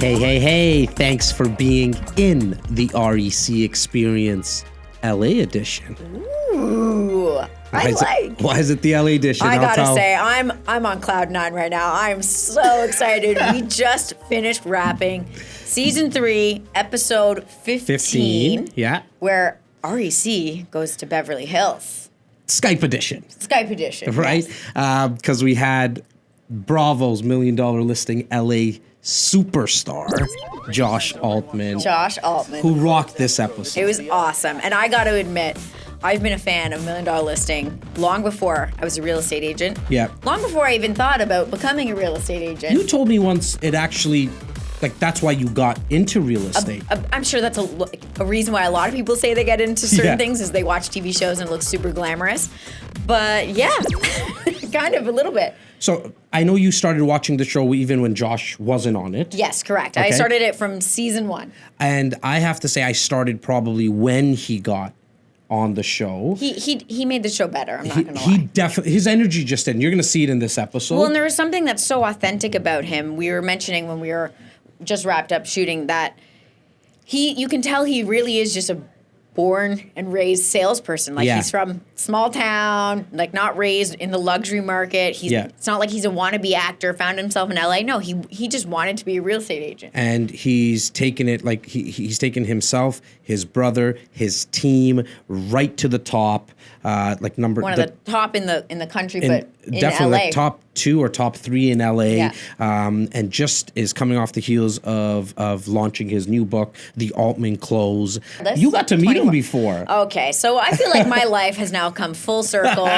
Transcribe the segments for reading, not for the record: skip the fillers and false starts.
Hey, hey, hey, thanks for being in the REC Experience LA edition. Ooh, why is it the LA edition? I gotta say, I'm on cloud nine right now. I'm so excited. We just finished wrapping season 3, episode 15. Yeah. Where REC goes to Beverly Hills. Skype edition. Right? Yes. Because we had Bravo's $1 million listing LA superstar, Josh Altman. Who rocked this episode. It was awesome. And I got to admit, I've been a fan of $1 Million Listing long before I was a real estate agent. Yeah. Long before I even thought about becoming a real estate agent. You told me once it actually, that's why you got into real estate. I'm sure that's a reason why a lot of people say they get into certain things is they watch TV shows and it looks super glamorous. But yeah, kind of a little bit. So I know you started watching the show even when Josh wasn't on it. Yes, correct. Okay. I started it from season 1. And I have to say I started probably when he got on the show. He made the show better, I'm not going to lie. He definitely, his energy just didn't. You're going to see it in this episode. Well, and there was something that's so authentic about him. We were mentioning when we were just wrapped up shooting that you can tell he really is just a born and raised salesperson. He's from small town, not raised in the luxury market. It's not like he's a wannabe actor, found himself in LA. No, he just wanted to be a real estate agent. And he's taken it he's taken himself, his brother, his team right to the top. One of the top in the country, but in definitely LA. top 2 or top 3 in LA. Yeah. And just is coming off the heels of launching his new book, The Altman Close. You got to meet him before. Okay, so I feel like my life has now come full circle.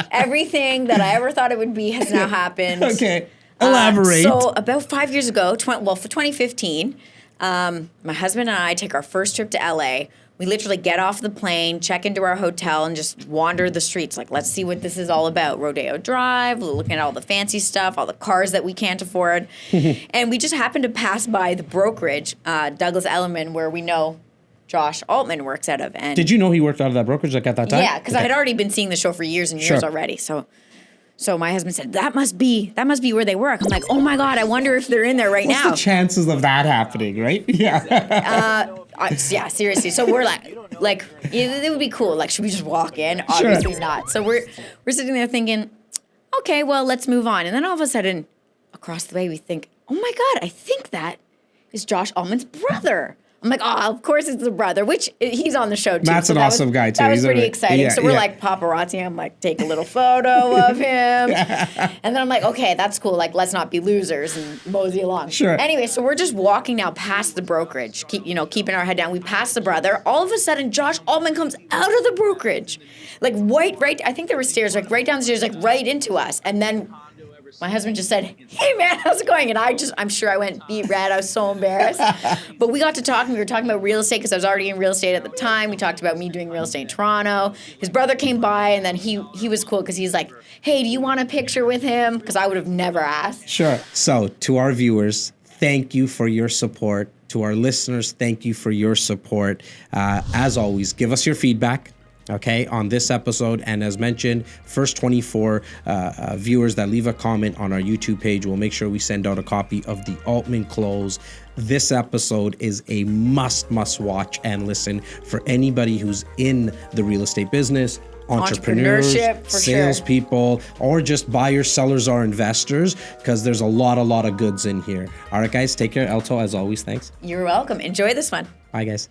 Everything that I ever thought it would be has now happened. Okay, elaborate. So about 5 years ago, for 2015, my husband and I take our first trip to LA. We literally get off the plane, check into our hotel, and just wander the streets. Let's see what this is all about. Rodeo Drive, looking at all the fancy stuff, all the cars that we can't afford. And we just happened to pass by the brokerage, Douglas Elliman, where we know Josh Altman works out of. And did you know he worked out of that brokerage at that time? Yeah, because I had already been seeing the show for years and years already. So my husband said, that must be where they work. I'm like, oh my God, I wonder if they're in there right now. What's the chances of that happening, right? Yeah. Yeah, seriously. So we're like, it would be cool. Should we just walk in? Obviously not. So we're sitting there thinking, okay, well, let's move on. And then all of a sudden, across the way, we think, oh my God, I think that is Josh Altman's brother. I'm like, oh, of course it's the brother, which he's on the show too. Matt's an awesome guy too. That was pretty exciting. So we're paparazzi. I'm like, take a little photo of him. And then I'm like, okay, that's cool. Let's not be losers and mosey along. Sure. Anyway, so we're just walking now past the brokerage, keeping our head down. We pass the brother. All of a sudden, Josh Altman comes out of the brokerage. Right, I think there were stairs, right down the stairs, right into us. And then my husband just said, hey man, how's it going? And I'm sure I went beet red. I was so embarrassed. But we got to talking. We were talking about real estate because I was already in real estate at the time. We talked about me doing real estate in Toronto. His brother came by and then he was cool because he's like, hey, do you want a picture with him? Because I would have never asked. Sure. So to our viewers, thank you for your support. To our listeners, thank you for your support. As always, give us your feedback. Okay, on this episode, and as mentioned, first 24 viewers that leave a comment on our YouTube page, we'll make sure we send out a copy of the Altman Close. This episode is a must watch and listen for anybody who's in the real estate business, entrepreneurs, salespeople, or just buyers, sellers, or investors, because there's a lot of goods in here. All right, guys, take care. Elto, as always, thanks. You're welcome. Enjoy this one. Bye, guys.